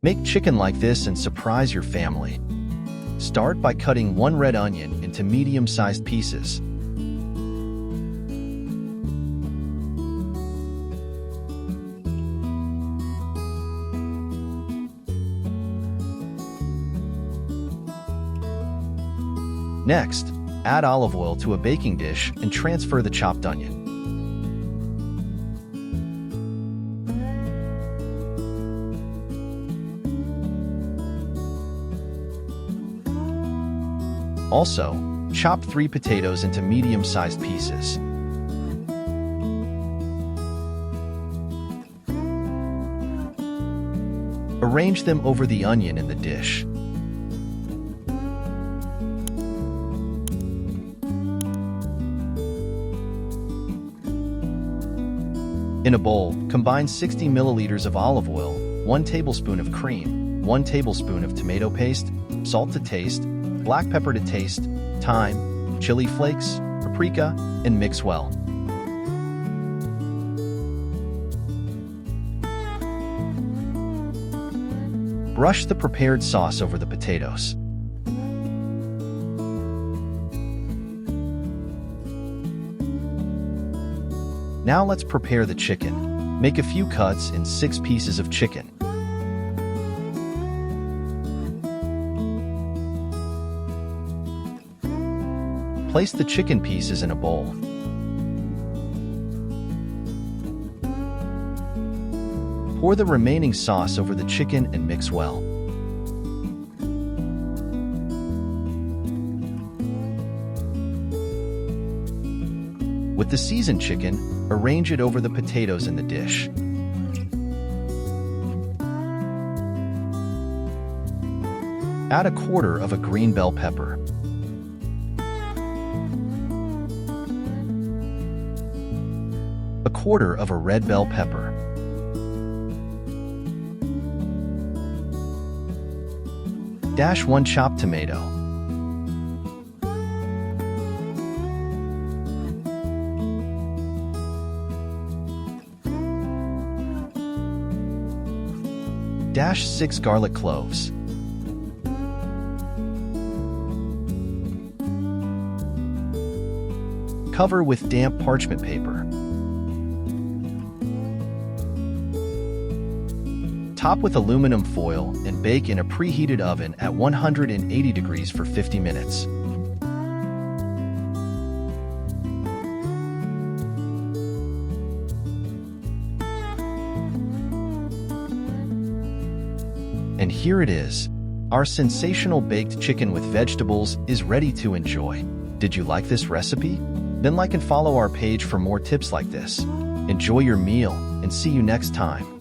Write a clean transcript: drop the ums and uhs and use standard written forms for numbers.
Make chicken like this and surprise your family. Start by cutting one red onion into medium-sized pieces. Next, add olive oil to a baking dish and transfer the chopped onion. Also, chop 3 potatoes into medium-sized pieces. Arrange them over the onion in the dish. In a bowl, combine 60 milliliters of olive oil, 1 tablespoon of cream, 1 tablespoon of tomato paste, salt to taste, black pepper to taste, thyme, chili flakes, paprika, and mix well. Brush the prepared sauce over the potatoes. Now let's prepare the chicken. Make a few cuts in 6 pieces of chicken. Place the chicken pieces in a bowl. Pour the remaining sauce over the chicken and mix well. With the seasoned chicken, arrange it over the potatoes in the dish. Add a quarter of a green bell pepper. A quarter of a red bell pepper. Dash 1 chopped tomato. Dash 6 garlic cloves. Cover with damp parchment paper. Top with aluminum foil and bake in a preheated oven at 180 degrees for 50 minutes. And here it is. Our sensational baked chicken with vegetables is ready to enjoy. Did you like this recipe? Then like and follow our page for more tips like this. Enjoy your meal and see you next time.